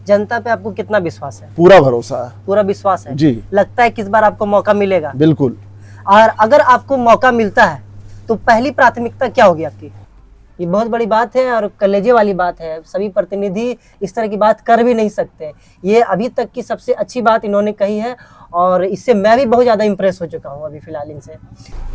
जनता पे आपको कितना विश्वास है? पूरा भरोसा है। पूरा विश्वास है जी। लगता है कि इस बार आपको मौका मिलेगा? बिल्कुल। और अगर आपको मौका मिलता है तो पहली प्राथमिकता क्या होगी आपकी? ये बहुत बड़ी बात है और कलेजे वाली बात है। सभी प्रतिनिधि इस तरह की बात कर भी नहीं सकते। ये अभी तक की सबसे अच्छी बात इन्होंने कही है और इससे मैं भी बहुत ज़्यादा इम्प्रेस हो चुका हूँ अभी फिलहाल इनसे।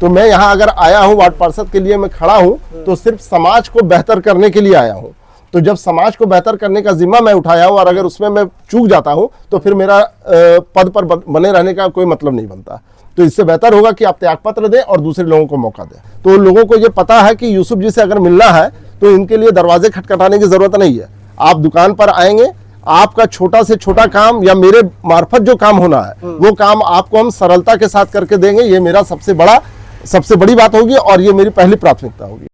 तो मैं यहाँ अगर आया हूँ वार्ड पार्षद के लिए मैं खड़ा हूँ तो सिर्फ समाज को बेहतर करने के लिए आया हूँ। तो जब समाज को बेहतर करने का जिम्मा मैं उठाया हूँ और अगर उसमें मैं चूक जाता हूँ तो फिर मेरा पद पर बने रहने का कोई मतलब नहीं बनता। तो इससे बेहतर होगा कि आप त्यागपत्र दें और दूसरे लोगों को मौका दें। तो लोगों को ये पता है कि यूसुफ जी से अगर मिलना है तो इनके लिए दरवाजे खटखटाने की जरूरत नहीं है। आप दुकान पर आएंगे, आपका छोटा से छोटा काम या मेरे मार्फत जो काम होना है वो काम आपको हम सरलता के साथ करके देंगे। ये मेरा सबसे बड़ी बात होगी और ये मेरी पहली प्राथमिकता होगी।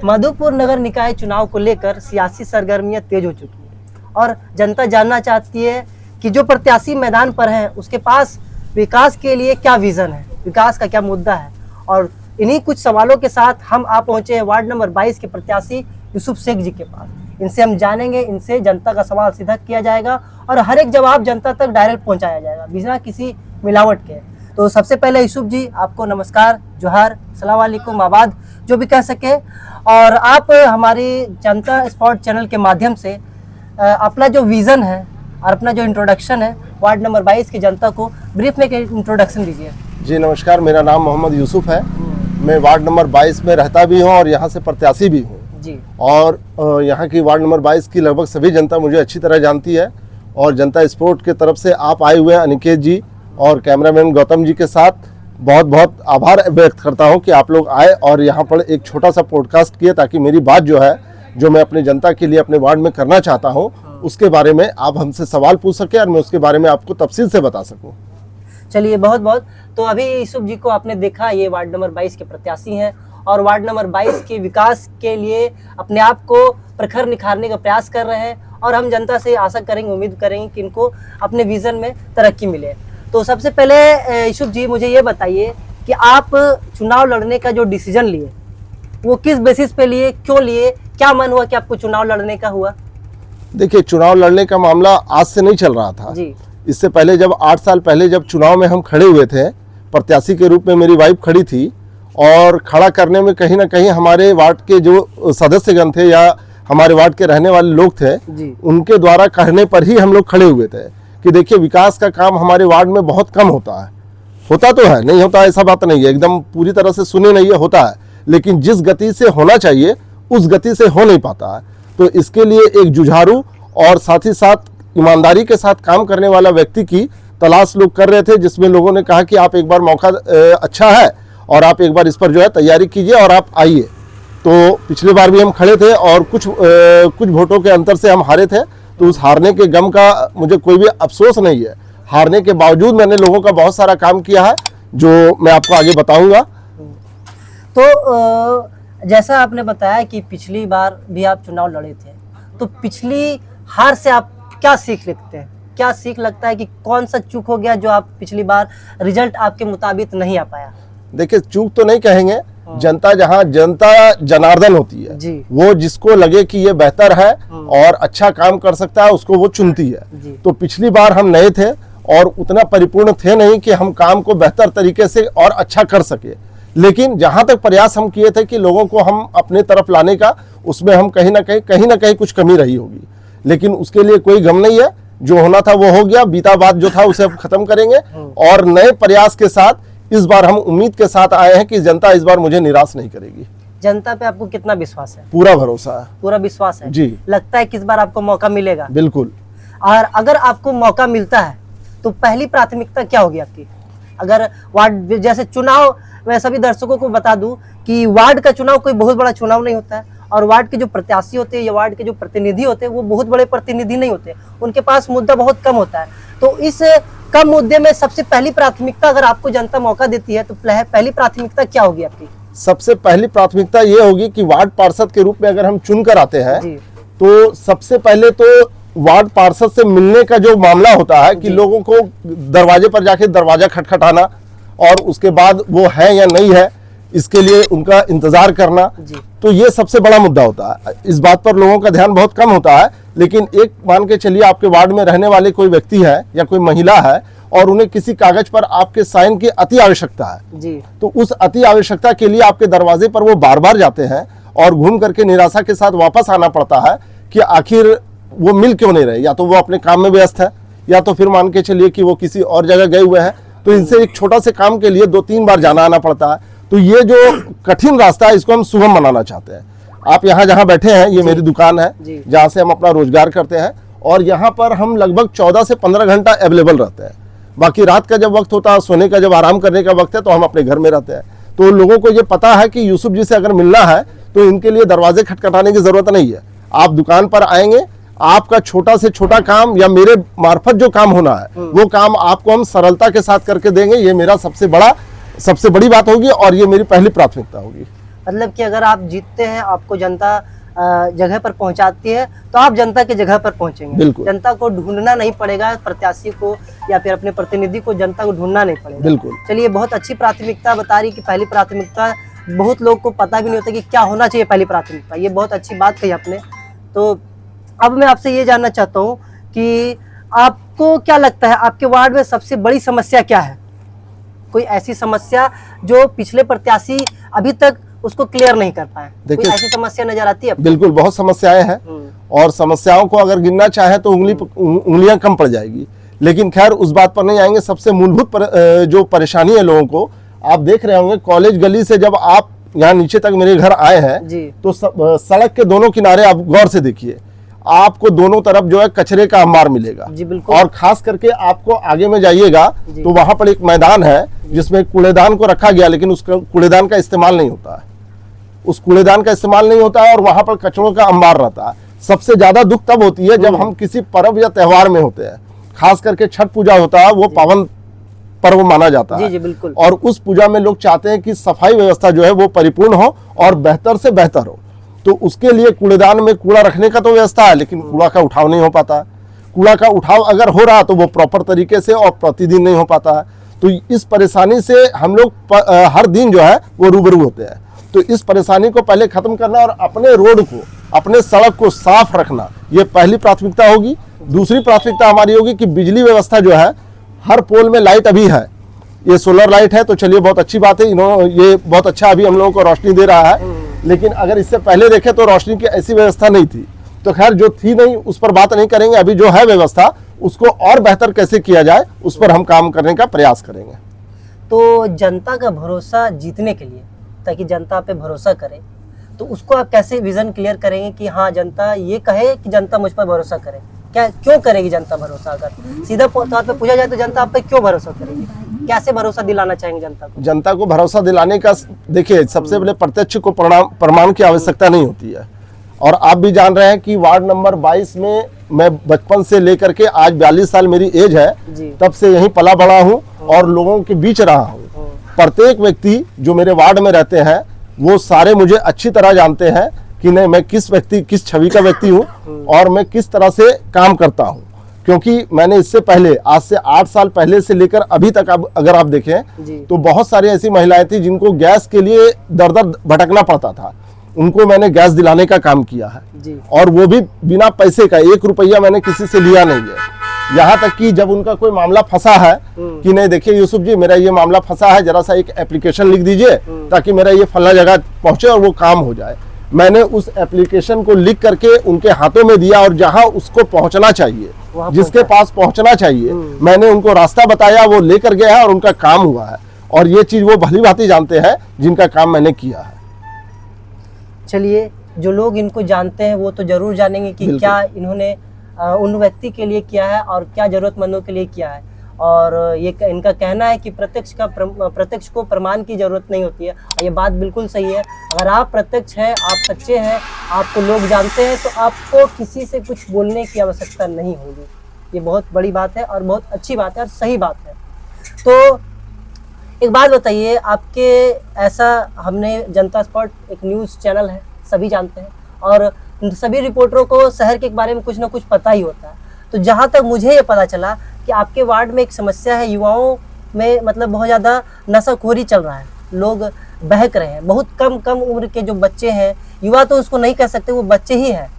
मधुपुर नगर निकाय चुनाव को लेकर सियासी सरगर्मियां तेज हो चुकी हैं और जनता जानना चाहती है कि जो प्रत्याशी मैदान पर हैं उसके पास विकास के लिए क्या विजन है, विकास का क्या मुद्दा है। और इन्हीं कुछ सवालों के साथ हम आ पहुंचे हैं वार्ड नंबर 22 के प्रत्याशी यूसुफ शेख जी के पास। इनसे हम जानेंगे, इनसे जनता का सवाल सीधा किया जाएगा और हर एक जवाब जनता तक डायरेक्ट पहुंचाया जाएगा बिना किसी मिलावट के। तो सबसे पहले यूसुफ जी आपको नमस्कार, जोहार, सलाम वालेकुम, आबाद जो भी कह सके। और आप हमारी जनता स्पॉट चैनल के माध्यम से अपना जो विज़न है और अपना जो इंट्रोडक्शन है वार्ड नंबर 22 की जनता को ब्रीफ में इंट्रोडक्शन दीजिए। जी नमस्कार, मेरा नाम मोहम्मद यूसुफ है। मैं वार्ड नंबर 22 में रहता भी हूँ और यहाँ से प्रत्याशी भी हूँ जी। और यहाँ की वार्ड नंबर 22 की लगभग सभी जनता मुझे अच्छी तरह जानती है। और जनता स्पोर्ट के तरफ से आप आए हुए हैं अनिकेत जी और कैमरामैन गौतम जी के साथ बहुत बहुत आभार व्यक्त करता हूं कि आप लोग आए और यहाँ पर एक छोटा सा पॉडकास्ट किए ताकि मेरी बात जो है जो मैं अपनी जनता के लिए अपने वार्ड में करना चाहता हूं उसके बारे में आप हमसे सवाल पूछ सके और मैं उसके बारे में आपको तफसील से बता सकूं। चलिए बहुत बहुत। तो अभी यूसुफ जी को आपने देखा, ये वार्ड नंबर 22 के प्रत्याशी हैं और वार्ड नंबर 22 के विकास के लिए अपने आप को प्रखर निखारने का प्रयास कर रहे हैं और हम जनता से आशा करेंगे, उम्मीद करेंगे कि इनको अपने विज़न में तरक्की मिले। तो सबसे पहले यूसुफ जी मुझे ये बताइए कि आप चुनाव लड़ने का जो डिसीजन लिए वो किस बेसिस पे लिए, क्यों लिए, क्या मन हुआ कि आपको चुनाव लड़ने का हुआ? देखिए, चुनाव लड़ने का मामला आज से नहीं चल रहा था जी। इससे पहले जब 8 साल पहले जब चुनाव में हम खड़े हुए थे, प्रत्याशी के रूप में मेरी वाइफ खड़ी थी और खड़ा करने में कहीं ना कहीं हमारे वार्ड के जो सदस्यगण थे या हमारे वार्ड के रहने वाले लोग थे उनके द्वारा कहने पर ही हम लोग खड़े हुए थे कि देखिए विकास का काम हमारे वार्ड में बहुत कम होता है। होता तो है, नहीं होता ऐसा बात नहीं है, एकदम पूरी तरह से सुने नहीं है, होता है, लेकिन जिस गति से होना चाहिए उस गति से हो नहीं पाता है। तो इसके लिए एक जुझारू और साथ ही साथ ईमानदारी के साथ काम करने वाला व्यक्ति की तलाश लोग कर रहे थे, जिसमें लोगों ने कहा कि आप एक बार मौका अच्छा है और आप एक बार इस पर जो है तैयारी कीजिए और आप आइए। तो पिछले बार भी हम खड़े थे और कुछ वोटों के अंतर से हम हारे थे। तो उस हारने के गम का मुझे कोई भी अफसोस नहीं है। हारने के बावजूद मैंने लोगों का बहुत सारा काम किया है जो मैं आपको आगे बताऊंगा। तो जैसा आपने बताया कि पिछली बार भी आप चुनाव लड़े थे, तो पिछली हार से आप क्या सीख लेते हैं? क्या सीख लगता है कि कौन सा चूक हो गया जो आप पिछली बार रिजल्ट आपके मुताबिक नहीं आ पाया? देखिए, चूक तो नहीं कहेंगे, जनता जहाँ जनता जनार्दन होती है जी। वो जिसको लगे कि ये बेहतर है और अच्छा काम कर सकता है उसको वो चुनती है। तो पिछली बार हम नए थे और उतना परिपूर्ण थे नहीं कि हम काम को बेहतर तरीके से और अच्छा कर सके, लेकिन जहां तक प्रयास हम किए थे कि लोगों को हम अपने तरफ लाने का, उसमें हम कहीं ना कहीं कुछ कमी रही होगी, लेकिन उसके लिए कोई गम नहीं है। जो होना था वो हो गया, बीता बात जो था उसे हम खत्म करेंगे और नए प्रयास के साथ इस बार हम उम्मीद के साथ आए हैं कि जनता इस बार मुझे निराश नहीं करेगी। जनता पे आपको कितना विश्वास है? पूरा भरोसा है। पूरा विश्वास है जी। लगता है कि इस बार आपको मौका मिलेगा? बिल्कुल। और अगर आपको मौका मिलता है तो पहली प्राथमिकता क्या होगी आपकी? अगर वार्ड जैसे चुनाव, मैं सभी दर्शकों को बता दूं कि वार्ड का चुनाव कोई बहुत बड़ा चुनाव नहीं होता है और वार्ड के जो प्रत्याशी होते हैं या वार्ड के जो प्रतिनिधि होते हैं वो बहुत बड़े प्रतिनिधि नहीं होते, उनके पास मुद्दा बहुत कम होता है। तो इस कम मुद्दे में सबसे पहली प्राथमिकता अगर आपको जनता मौका देती है तो पहली प्राथमिकता क्या होगी आपकी? सबसे पहली प्राथमिकता ये होगी कि वार्ड पार्षद के रूप में अगर हम चुन कर आते हैं तो सबसे पहले तो वार्ड पार्षद से मिलने का जो मामला होता है कि लोगों को दरवाजे पर जाके दरवाजा खटखटाना और उसके बाद वो है या नहीं है इसके लिए उनका इंतजार करना, जी। तो ये सबसे बड़ा मुद्दा होता है। इस बात पर लोगों का ध्यान बहुत कम होता है, लेकिन एक मान के चलिए आपके वार्ड में रहने वाले कोई व्यक्ति है या कोई महिला है और उन्हें किसी कागज पर आपके साइन की अति आवश्यकता है जी। तो उस अति आवश्यकता के लिए आपके दरवाजे पर वो बार बार जाते हैं और घूम करके निराशा के साथ वापस आना पड़ता है कि आखिर वो मिल क्यों नहीं रहे। या तो वो अपने काम में व्यस्त है या तो फिर मान के चलिए कि वो किसी और जगह गए हुए हैं, तो इनसे एक छोटा से काम के लिए 2-3 बार जाना आना पड़ता है। तो ये जो कठिन रास्ता है इसको हम सुगम बनाना चाहते हैं। आप यहाँ जहाँ बैठे हैं ये मेरी दुकान है जहाँ से हम अपना रोजगार करते हैं और यहाँ पर हम लगभग 14 से 15 घंटा अवेलेबल रहते हैं। बाकी रात का जब वक्त होता है, सोने का जब आराम करने का वक्त है, तो हम अपने घर में रहते हैं। तो लोगों को ये पता है कि यूसुफ जी से अगर मिलना है तो इनके लिए दरवाजे खटखटाने की जरूरत नहीं है। आप दुकान पर आएंगे, आपका छोटा से छोटा काम या मेरे मार्फत जो काम होना है वो काम आपको हम सरलता के साथ करके देंगे। ये मेरा सबसे बड़ी बात होगी और ये मेरी पहली प्राथमिकता होगी। मतलब कि अगर आप जीतते हैं, आपको जनता जगह पर पहुंचाती है, तो आप जनता की जगह पर पहुंचेंगे। बिल्कुल। जनता को ढूंढना नहीं पड़ेगा, प्रत्याशी को या फिर अपने प्रतिनिधि को जनता को ढूंढना नहीं पड़ेगा। बिल्कुल। चलिए, बहुत अच्छी प्राथमिकता बता रही कि पहली प्राथमिकता, बहुत लोग को पता भी नहीं होता कि क्या होना चाहिए पहली प्राथमिकता। ये बहुत अच्छी बात कही आपने। तो अब मैं आपसे ये जानना चाहता हूँ कि आपको क्या लगता है आपके वार्ड में सबसे बड़ी समस्या क्या है? कोई ऐसी समस्या जो पिछले प्रत्याशी अभी तक उसको क्लियर नहीं कर पाए? कोई ऐसी समस्या नजर आती है? बिल्कुल, बहुत समस्याएं हैं और समस्याओं को अगर गिनना चाहे तो उंगलियां कम पड़ जाएगी, लेकिन खैर उस बात पर नहीं आएंगे। सबसे मूलभूत जो परेशानी है लोगों को, आप देख रहे होंगे कॉलेज गली से जब आप यहाँ नीचे तक मेरे घर आए हैं तो सड़क के दोनों किनारे आप गौर से देखिए, आपको दोनों तरफ जो है कचरे का अंबार मिलेगा। जी बिल्कुल। और खास करके आपको आगे में जाइएगा तो वहां पर एक मैदान है जिसमें कूड़ेदान को रखा गया, लेकिन उस कूड़ेदान का इस्तेमाल नहीं होता है। उस कूड़ेदान का इस्तेमाल नहीं होता है और वहां पर कचरों का अंबार रहता है। सबसे ज्यादा दुख तब होती है जब हम किसी पर्व या त्योहार में होते हैं, खास करके छठ पूजा होता है, वो पावन पर्व माना जाता है। जी बिल्कुल। और उस पूजा में लोग चाहते हैं कि सफाई व्यवस्था जो है वो परिपूर्ण हो और बेहतर से बेहतर हो। तो उसके लिए कूड़ेदान में कूड़ा रखने का तो व्यवस्था है, लेकिन कूड़ा का उठाव नहीं हो पाता। कूड़ा का उठाव अगर हो रहा तो वो प्रॉपर तरीके से और प्रतिदिन नहीं हो पाता है। तो इस परेशानी से हम लोग हर दिन जो है वो रूबरू होते हैं। तो इस परेशानी को पहले खत्म करना और अपने रोड को, अपने सड़क को साफ रखना, ये पहली प्राथमिकता होगी। दूसरी प्राथमिकता हमारी होगी कि बिजली व्यवस्था जो है, हर पोल में लाइट अभी है, ये सोलर लाइट है, तो चलिए बहुत अच्छी बात है, ये बहुत अच्छा अभी हम लोगों को रोशनी दे रहा है। लेकिन अगर इससे पहले देखें तो रोशनी की ऐसी व्यवस्था नहीं थी। तो खैर जो थी नहीं उस पर बात नहीं करेंगे, अभी जो है व्यवस्था उसको और बेहतर कैसे किया जाए उस पर हम काम करने का प्रयास करेंगे। तो जनता का भरोसा जीतने के लिए, ताकि जनता पे भरोसा करे, तो उसको आप कैसे विजन क्लियर करेंगे कि हाँ जनता ये कहे कि जनता मुझ पर भरोसा करे? क्या क्यों करेगी जनता भरोसा? अगर सीधा तौर पे पूछा जाए तो जनता आप पे क्यों भरोसा करेगी? कैसे भरोसा दिलाना चाहेंगे जनता को? जनता को भरोसा दिलाने का, देखिए सबसे पहले प्रत्यक्ष को प्रमाण की आवश्यकता नहीं होती है। और आप भी जान रहे हैं कि वार्ड नंबर 22 में मैं बचपन से लेकर के आज 42 साल मेरी एज है, तब से यहीं पला बड़ा हूँ और लोगों के बीच रहा हूँ। प्रत्येक व्यक्ति जो मेरे वार्ड में रहते हैं वो सारे मुझे अच्छी तरह जानते हैं कि नहीं मैं किस छवि का व्यक्ति हूँ और मैं किस तरह से काम करता हूँ। क्योंकि मैंने इससे पहले, आज से 8 साल पहले से लेकर अभी तक अगर आप देखें तो बहुत सारी ऐसी महिलाएं थी जिनको गैस के लिए दर दर भटकना पड़ता था, उनको मैंने गैस दिलाने का काम किया है। और वो भी बिना पैसे का, 1 रुपया मैंने किसी से लिया नहीं है। यहाँ तक कि जब उनका कोई मामला फंसा है कि नहीं देखिए यूसुफ जी मेरा ये मामला फंसा है, जरा सा एक एप्लीकेशन लिख दीजिए ताकि मेरा ये फला जगह पहुंचे और वो काम हो जाए, मैंने उस एप्लीकेशन को लिख करके उनके हाथों में दिया और जहां उसको पहुंचना चाहिए, जिसके पास पहुंचना चाहिए, मैंने उनको रास्ता बताया, वो लेकर गया है और उनका काम हुआ है। और ये चीज वो भली भांति जानते हैं जिनका काम मैंने किया है। चलिए, जो लोग इनको जानते हैं वो तो जरूर जानेंगे कि क्या इन्होंने उन व्यक्ति के लिए किया है और क्या जरूरतमंदों के लिए किया है। और ये इनका कहना है कि प्रत्यक्ष को प्रमाण की जरूरत नहीं होती है। और ये बात बिल्कुल सही है। अगर आप प्रत्यक्ष हैं, आप सच्चे हैं, आपको लोग जानते हैं, तो आपको किसी से कुछ बोलने की आवश्यकता नहीं होगी। ये बहुत बड़ी बात है और बहुत अच्छी बात है और सही बात है। तो एक बात बताइए, आपके ऐसा, हमने जनता स्पॉट एक न्यूज़ चैनल है, सभी जानते हैं और सभी रिपोर्टरों को शहर के बारे में कुछ ना कुछ पता ही होता है। तो जहाँ तक मुझे ये पता चला कि आपके वार्ड में एक समस्या है, युवाओं में मतलब बहुत ज़्यादा नशाखोरी चल रहा है, लोग बहक रहे हैं। बहुत कम कम उम्र के जो बच्चे हैं, युवा तो उसको नहीं कह सकते, वो बच्चे ही हैं,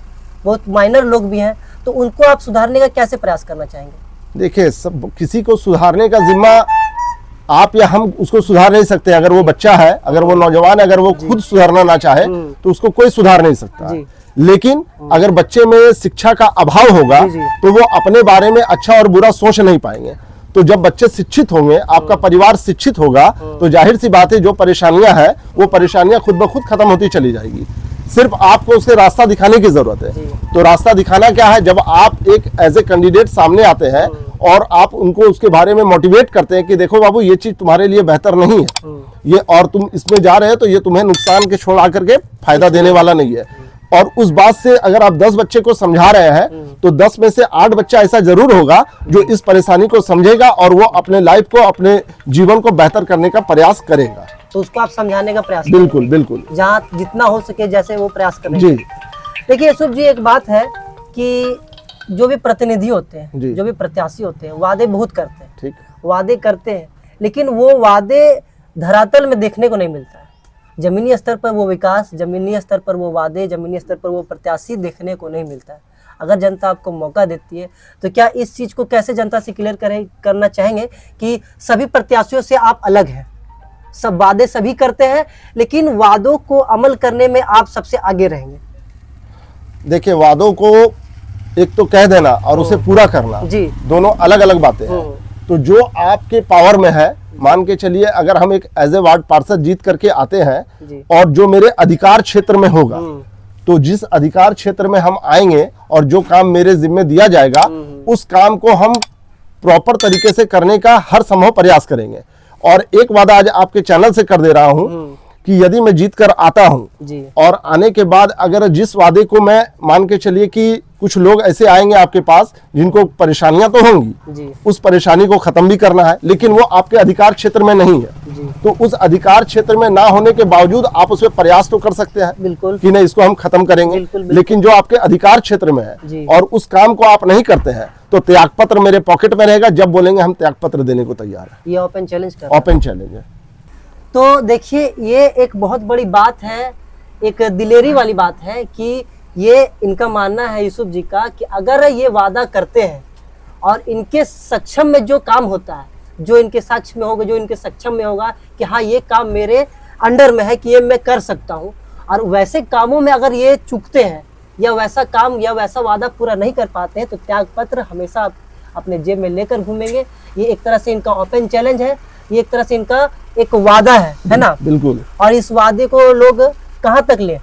बहुत माइनर लोग भी हैं, तो उनको आप सुधारने का कैसे प्रयास करना चाहेंगे? देखिए, सब किसी को सुधारने का जिम्मा आप या हम उसको सुधार नहीं सकते। अगर वो बच्चा है, अगर वो नौजवान है, अगर वो खुद सुधारना ना चाहे तो उसको कोई सुधार नहीं सकता। लेकिन अगर बच्चे में शिक्षा का अभाव होगा तो वो अपने बारे में अच्छा और बुरा सोच नहीं पाएंगे। तो जब बच्चे शिक्षित होंगे, आपका परिवार शिक्षित होगा, तो जाहिर सी बात है जो परेशानियां हैं वो परेशानियां खुद ब खुद खत्म होती चली जाएगी। सिर्फ आपको उसके रास्ता दिखाने की जरूरत है। तो रास्ता दिखाना क्या है? जब आप एक एज ए कैंडिडेट सामने आते हैं और आप उनको उसके बारे में मोटिवेट करते हैं कि देखो बाबू, ये चीज तुम्हारे लिए बेहतर नहीं है, ये और तुम इसमें जा रहे हो तो ये तुम्हें नुकसान के छोड़ आकर के फायदा देने वाला नहीं है। और उस बात से अगर आप 10 बच्चे को समझा रहे हैं तो 10 में से 8 बच्चा ऐसा जरूर होगा जो इस परेशानी को समझेगा और वो अपने लाइफ को, अपने जीवन को बेहतर करने का प्रयास करेगा। तो उसको आप समझाने का प्रयास बिल्कुल बिल्कुल, जहाँ जितना हो सके जैसे वो प्रयास करें। जी देखिए यूसुफ जी, एक बात है कि जो भी प्रतिनिधि होते हैं, जी, जो भी प्रत्याशी होते हैं, वादे बहुत करते हैं, ठीक, वादे करते हैं, लेकिन वो वादे धरातल में देखने को नहीं मिलता है। जमीनी स्तर पर वो विकास, जमीनी स्तर पर वो वादे, जमीनी स्तर पर वो प्रत्याशी देखने को नहीं मिलता है। अगर जनता आपको मौका देती है तो क्या इस चीज़ को कैसे जनता से क्लियर करना चाहेंगे कि सभी प्रत्याशियों से आप अलग हैं, सब वादे सभी करते हैं, लेकिन वादों को अमल करने में आप सबसे आगे रहेंगे? देखिए, वादों को एक तो कह देना और उसे पूरा करना, जी, दोनों अलग अलग बातें हैं। तो जो आपके पावर में है, मान के चलिए अगर हम एक एज ए वार्ड पार्षद जीत करके आते हैं और जो मेरे अधिकार क्षेत्र में होगा, तो जिस अधिकार क्षेत्र में हम आएंगे और जो काम मेरे जिम्मे दिया जाएगा उस काम को हम प्रॉपर तरीके से करने का हर संभव प्रयास करेंगे। और एक वादा आज आपके चैनल से कर दे रहा हूं कि यदि मैं जीत कर आता हूं और आने के बाद अगर जिस वादे को मैं, मान के चलिए कि कुछ लोग ऐसे आएंगे आपके पास जिनको परेशानियां तो होंगी, उस परेशानी को खत्म भी करना है, लेकिन वो आपके अधिकार क्षेत्र में नहीं है, तो उस अधिकार क्षेत्र में ना होने के बावजूद आप उसमें प्रयास तो कर सकते हैं बिल्कुल कि नहीं इसको हम खत्म करेंगे। बिल्कुल। लेकिन जो आपके अधिकार क्षेत्र में है और उस काम को आप नहीं करते हैं तो त्यागपत्र मेरे पॉकेट में रहेगा, जब बोलेंगे हम त्यागपत्र देने को तैयार है। ये ओपन चैलेंज है। तो देखिए, ये एक बहुत बड़ी बात है, एक दिलेरी वाली बात है कि ये इनका मानना है यूसुफ जी का कि अगर ये वादा करते हैं और इनके सक्षम में जो काम होता है, जो इनके साक्ष में होगा, जो इनके सक्षम में होगा कि हाँ ये काम मेरे अंडर में है कि ये मैं कर सकता हूँ, और वैसे कामों में अगर ये चूकते हैं या वैसा काम या वैसा वादा पूरा नहीं कर पाते हैं तो त्यागपत्र हमेशा अपने जेब में लेकर घूमेंगे। ये एक तरह से इनका ओपन चैलेंज है, ये एक तरह से इनका एक वादा है ना? बिल्कुल। और इस वादे को लोग कहाँ तक ले?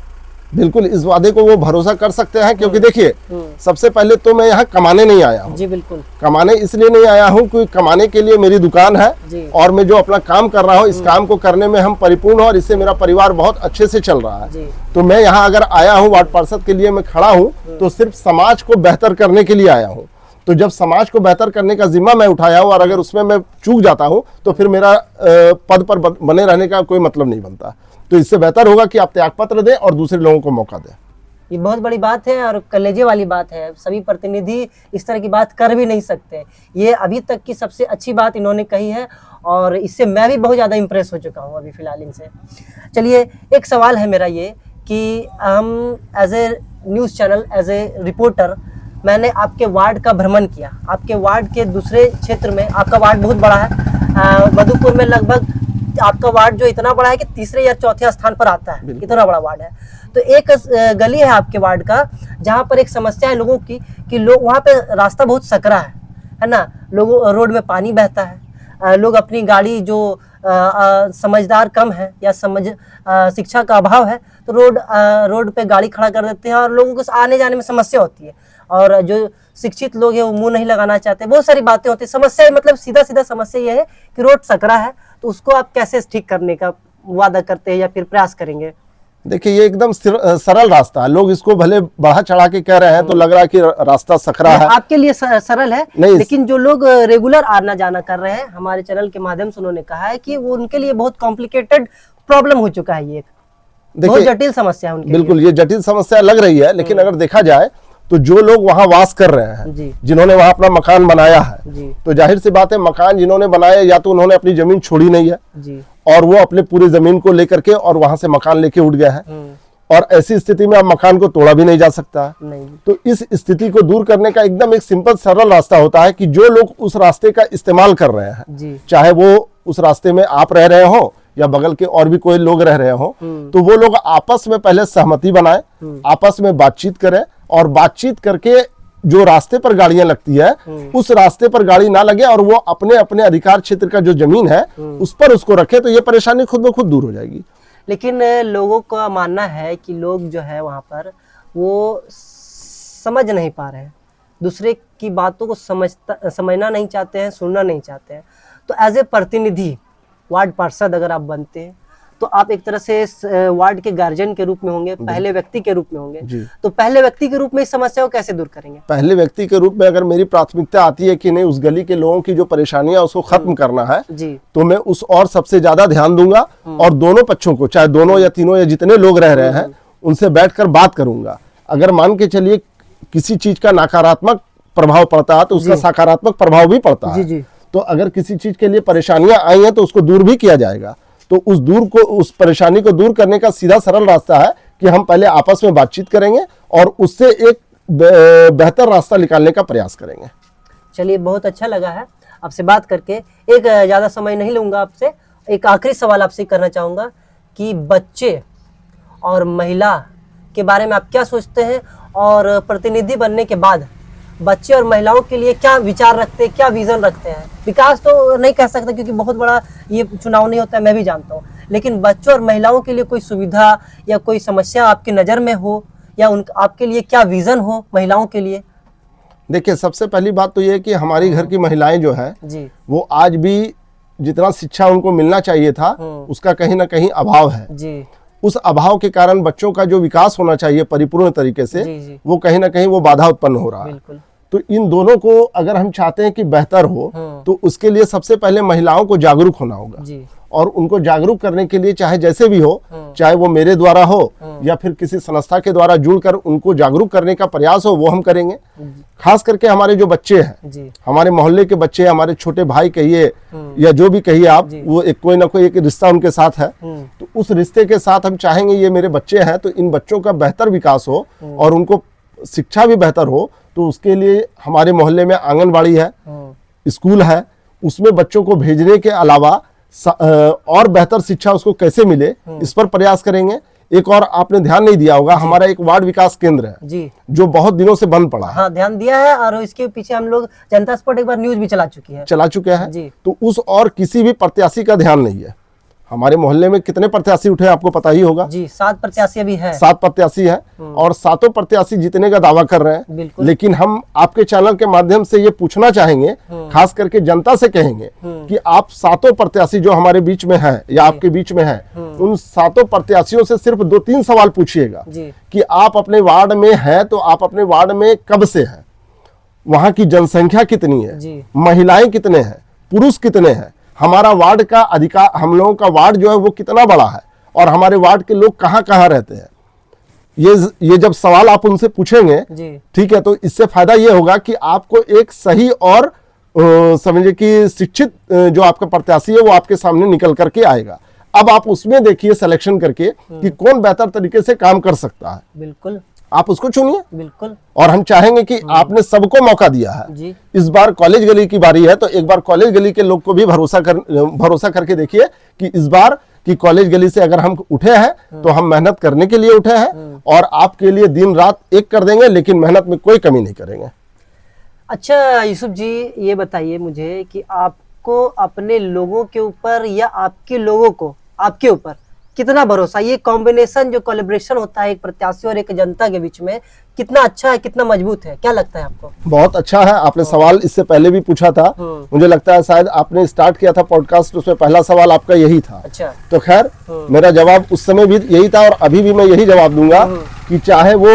बिल्कुल, इस वादे को वो भरोसा कर सकते हैं, क्योंकि देखिए सबसे पहले तो मैं यहाँ कमाने नहीं आया हूँ। जी बिल्कुल। कमाने इसलिए नहीं आया हूँ क्योंकि कमाने के लिए मेरी दुकान है और मैं जो अपना काम कर रहा हूँ इस काम को करने में हम परिपूर्ण हैं और इससे मेरा परिवार बहुत अच्छे से चल रहा है। तो मैं यहाँ अगर आया हूँ वार्ड पार्षद के लिए मैं खड़ा हूँ तो सिर्फ समाज को बेहतर करने के लिए आया हूँ। तो जब समाज को बेहतर करने का जिम्मा मैं उठाया हूँ और अगर उसमें मैं चूक जाता हूँ तो फिर मेरा पद पर बने रहने का कोई मतलब नहीं बनता। तो इससे बेहतर होगा कि आप त्यागपत्र दें और दूसरे लोगों को मौका दें। ये बहुत बड़ी बात है और कलेजे वाली बात है। सभी प्रतिनिधि इस तरह की बात कर भी नहीं सकते। ये अभी तक की सबसे अच्छी बात इन्होंने कही है और इससे मैं भी बहुत ज़्यादा इम्प्रेस हो चुका हूँ अभी फ़िलहाल इनसे। चलिए, एक सवाल है मेरा ये कि हम as a news channel, as a reporter, मैंने आपके वार्ड का भ्रमण किया। आपके वार्ड के दूसरे क्षेत्र में, आपका वार्ड बहुत बड़ा है, मधुपुर में लगभग आपका वार्ड जो इतना बड़ा है कि तीसरे या चौथे स्थान पर आता है, इतना बड़ा वार्ड है। तो एक गली है आपके वार्ड का जहाँ पर एक समस्या है लोगों की कि लोग वहाँ पे रास्ता बहुत सकरा है ना? लोगों रोड में पानी बहता है, लोग अपनी गाड़ी जो समझदार कम है या शिक्षा का अभाव है तो रोड पे गाड़ी खड़ा कर देते हैं और लोगों को आने जाने में समस्या होती है। और जो शिक्षित लोग हैं वो मुंह नहीं लगाना चाहते, बहुत सारी बातें होती है। समस्या मतलब सीधा समस्या ये है कि रोड सकरा है, तो उसको आप कैसे ठीक करने का वादा करते हैं या फिर प्रयास करेंगे? देखिए, ये एकदम सरल रास्ता है। लोग इसको भले बढ़ा चढ़ा के कह रहे हैं तो लग रहा है कि रास्ता सकरा है। आपके लिए सरल है, लेकिन जो लोग रेगुलर आना जाना कर रहे हैं, हमारे चैनल के माध्यम से उन्होंने कहा है कि वो उनके लिए बहुत कॉम्प्लिकेटेड प्रॉब्लम हो चुका है। ये बहुत जटिल समस्या है उनके लिए। बिल्कुल, ये जटिल समस्या लग रही है, लेकिन अगर देखा जाए तो जो लोग वहां वास कर रहे हैं, जी जिन्होंने वहां अपना मकान बनाया है, जी तो जाहिर सी बात है मकान जिन्होंने बनाया या तो उन्होंने अपनी जमीन छोड़ी नहीं है जी और वो अपने पूरी जमीन को लेकर के और वहां से मकान लेके उठ गया है, और ऐसी स्थिति में अब मकान को तोड़ा भी नहीं जा सकता। नहीं। तो इस स्थिति को दूर करने का एकदम एक सिंपल सरल रास्ता होता है कि जो लोग उस रास्ते का इस्तेमाल कर रहे हैं, जी चाहे वो उस रास्ते में आप रह रहे हो या बगल के और भी कोई लोग रह रहे हो, तो वो लोग आपस में पहले सहमति बनाए, आपस में बातचीत करें, और बातचीत करके जो रास्ते पर गाड़ियां लगती है उस रास्ते पर गाड़ी ना लगे और वो अपने अपने अधिकार क्षेत्र का जो जमीन है उस पर उसको रखे, तो ये परेशानी खुद ब खुद दूर हो जाएगी। लेकिन लोगों का मानना है कि लोग जो है वहाँ पर वो समझ नहीं पा रहे हैं, दूसरे की बातों को समझना नहीं चाहते हैं, सुनना नहीं चाहते हैं। तो एज ए प्रतिनिधि वार्ड पार्षद अगर आप बनते हैं तो आप एक तरह से वार्ड के गार्जियन के रूप में होंगे, पहले व्यक्ति के रूप में होंगे, तो पहले व्यक्ति के रूप में इस समस्या को कैसे दूर करेंगे? पहले व्यक्ति के रूप में अगर मेरी प्राथमिकता आती है कि नहीं उस गली के लोगों की जो परेशानियां उसको खत्म करना है, जी तो मैं उस और सबसे ज्यादा ध्यान दूंगा और दोनों पक्षों को, चाहे दोनों या तीनों या जितने लोग रह रहे हैं, उनसे बैठकर बात करूंगा। अगर मान के चलिए किसी चीज का नकारात्मक प्रभाव पड़ता है तो उसका सकारात्मक प्रभाव भी पड़ता है। जी। तो अगर किसी चीज के लिए परेशानियां आई हैं तो उसको दूर भी किया जाएगा। तो उस परेशानी को दूर करने का सीधा सरल रास्ता है कि हम पहले आपस में बातचीत करेंगे और उससे एक बेहतर रास्ता निकालने का प्रयास करेंगे। चलिए, बहुत अच्छा लगा है आपसे बात करके। एक ज़्यादा समय नहीं लूँगा आपसे, एक आखिरी सवाल आपसे करना चाहूँगा कि बच्चे और महिला के बारे में आप क्या सोचते हैं, और प्रतिनिधि बनने के बाद बच्चे और महिलाओं के लिए क्या विचार रखते हैं, क्या विजन रखते हैं? विकास तो नहीं कह सकते क्योंकि बहुत बड़ा ये चुनाव नहीं होता है, मैं भी जानता हूँ, लेकिन बच्चों और महिलाओं के लिए कोई सुविधा या कोई समस्या आपकी नज़र में हो, या आपके लिए क्या विजन हो महिलाओं के लिए? देखिए, सबसे पहली बात तो ये है कि हमारी घर की महिलाएं जो है जी, वो आज भी जितना शिक्षा उनको मिलना चाहिए था उसका कहीं ना कहीं अभाव है जी। उस अभाव के कारण बच्चों का जो विकास होना चाहिए परिपूर्ण तरीके से, जी। वो कहीं ना कहीं वो बाधा उत्पन्न हो रहा है। बिल्कुल। तो इन दोनों को अगर हम चाहते हैं कि बेहतर हो, तो उसके लिए सबसे पहले महिलाओं को जागरूक होना होगा जी। और उनको जागरूक करने के लिए चाहे जैसे भी हो, चाहे वो मेरे द्वारा हो या फिर किसी संस्था के द्वारा जुड़कर उनको जागरूक करने का प्रयास हो, वो हम करेंगे। खास करके हमारे जो बच्चे हैं, हमारे मोहल्ले के बच्चे, हमारे छोटे भाई कहिए या जो भी कहिए आप, वो एक कोई ना कोई एक रिश्ता उनके साथ है, तो उस रिश्ते के साथ हम चाहेंगे ये मेरे बच्चे हैं तो इन बच्चों का बेहतर विकास हो और उनको शिक्षा भी बेहतर हो। तो उसके लिए हमारे मोहल्ले में आंगनबाड़ी है, स्कूल है, उसमें बच्चों को भेजने के अलावा और बेहतर शिक्षा उसको कैसे मिले, इस पर प्रयास करेंगे। एक और आपने ध्यान नहीं दिया होगा, हमारा एक वार्ड विकास केंद्र है जी, जो बहुत दिनों से बंद पड़ा है। हाँ, ध्यान दिया है, और इसके पीछे हम लोग जनता स्पॉट एक बार न्यूज भी चला चुके हैं जी। तो उस और किसी भी प्रत्याशी का ध्यान नहीं है। हमारे मोहल्ले में कितने प्रत्याशी उठे आपको पता ही होगा जी, 7 प्रत्याशी अभी है। 7 प्रत्याशी है और 7 प्रत्याशी जीतने का दावा कर रहे हैं। लेकिन हम आपके चैनल के माध्यम से ये पूछना चाहेंगे, खास करके जनता से कहेंगे कि आप 7 प्रत्याशी जो हमारे बीच में हैं या आपके बीच में हैं, उन 7 प्रत्याशियों से सिर्फ 2-3 सवाल पूछिएगा कि आप अपने वार्ड में हैं तो आप अपने वार्ड में कब से हैं, वहां की जनसंख्या कितनी है, महिलाएं कितने हैं, पुरुष कितने हैं, हमारा वार्ड का अधिकार, हम लोगों का वार्ड जो है वो कितना बड़ा है और हमारे वार्ड के लोग कहाँ कहाँ रहते हैं। ये जब सवाल आप उनसे पूछेंगे, ठीक है, तो इससे फायदा ये होगा कि आपको एक सही और समझिए कि शिक्षित जो आपका प्रत्याशी है वो आपके सामने निकल करके आएगा। अब आप उसमें देखिए सिलेक्शन करके कि कौन बेहतर तरीके से काम कर सकता है। बिल्कुल, आप उसको चुनिए। बिल्कुल। और हम चाहेंगे कि आपने सबको मौका दिया है जी। इस बार कॉलेज गली की बारी है तो एक बार कॉलेज गली के लोग को भी भरोसा करके देखिए कि इस बार की कॉलेज गली से अगर हम उठे हैं तो हम मेहनत करने के लिए उठे हैं और आपके लिए दिन रात एक कर देंगे, लेकिन मेहनत में कोई कमी नहीं करेंगे। अच्छा यूसुफ जी, ये बताइए मुझे कि आपको अपने लोगों के ऊपर या आपके लोगों को आपके ऊपर कितना भरोसा, ये कॉम्बिनेशन जो कोलैबोरेशन होता है एक प्रत्याशी और एक जनता के बीच में, कितना अच्छा है, कितना मजबूत है, क्या लगता है आपको? बहुत अच्छा है। आपने सवाल इससे पहले भी पूछा था, मुझे लगता है शायद आपने स्टार्ट किया था पॉडकास्ट, उसमें पहला सवाल आपका यही था। अच्छा। तो खैर मेरा जवाब उस समय भी यही था और अभी भी मैं यही जवाब दूंगा कि चाहे वो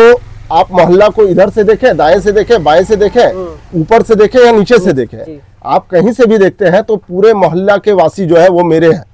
आप मोहल्ला को इधर से देखें, दाएं से देखें, बाएं से देखें, ऊपर से देखें या नीचे से देखें, आप कहीं से भी देखते हैं तो पूरे मोहल्ला के वासी जो है वो मेरे हैं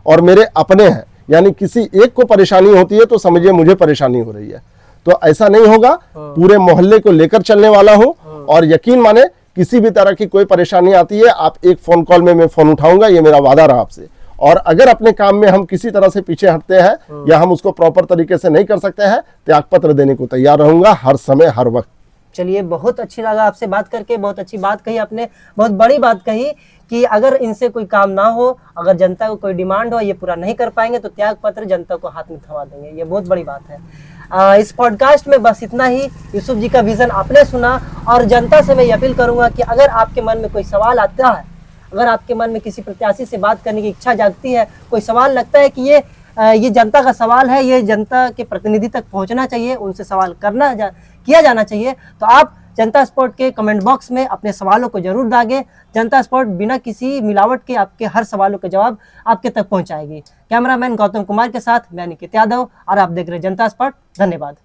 और मेरे अपने हैं। यानी किसी एक को परेशानी होती है तो समझिए मुझे परेशानी हो रही है। तो ऐसा नहीं होगा, पूरे मोहल्ले को लेकर चलने वाला हूँ। और यकीन माने किसी भी तरह की कोई परेशानी आती है, आप एक फोन कॉल में मैं फोन उठाऊंगा, ये मेरा वादा रहा आपसे। और अगर अपने काम में हम किसी तरह से पीछे हटते हैं या हम उसको प्रॉपर तरीके से नहीं कर सकते हैं, त्यागपत्र देने को तैयार रहूंगा हर समय हर वक्त। चलिए, बहुत अच्छी लगा आपसे बात करके, बहुत अच्छी बात कही आपने, बहुत बड़ी बात कही कि अगर इनसे कोई काम ना हो, अगर जनता को कोई डिमांड हो, ये पूरा नहीं कर पाएंगे तो त्याग पत्र जनता को हाथ में थमा देंगे। ये बहुत बड़ी बात है। इस पॉडकास्ट में बस इतना ही। यूसुफ जी का विजन आपने सुना, और जनता से मैं ये अपील करूंगा कि अगर आपके मन में कोई सवाल आता है, अगर आपके मन में किसी प्रत्याशी से बात करने की इच्छा जागती है, कोई सवाल लगता है कि ये जनता का सवाल है, ये जनता के प्रतिनिधि तक पहुंचना चाहिए, उनसे सवाल किया जाना चाहिए, तो आप जनता स्पॉट के कमेंट बॉक्स में अपने सवालों को जरूर दागें। जनता स्पॉट बिना किसी मिलावट के आपके हर सवालों के जवाब आपके तक पहुंचाएगी। कैमरामैन गौतम कुमार के साथ मैं निकित यादव, और आप देख रहे हैं जनता स्पॉट। धन्यवाद।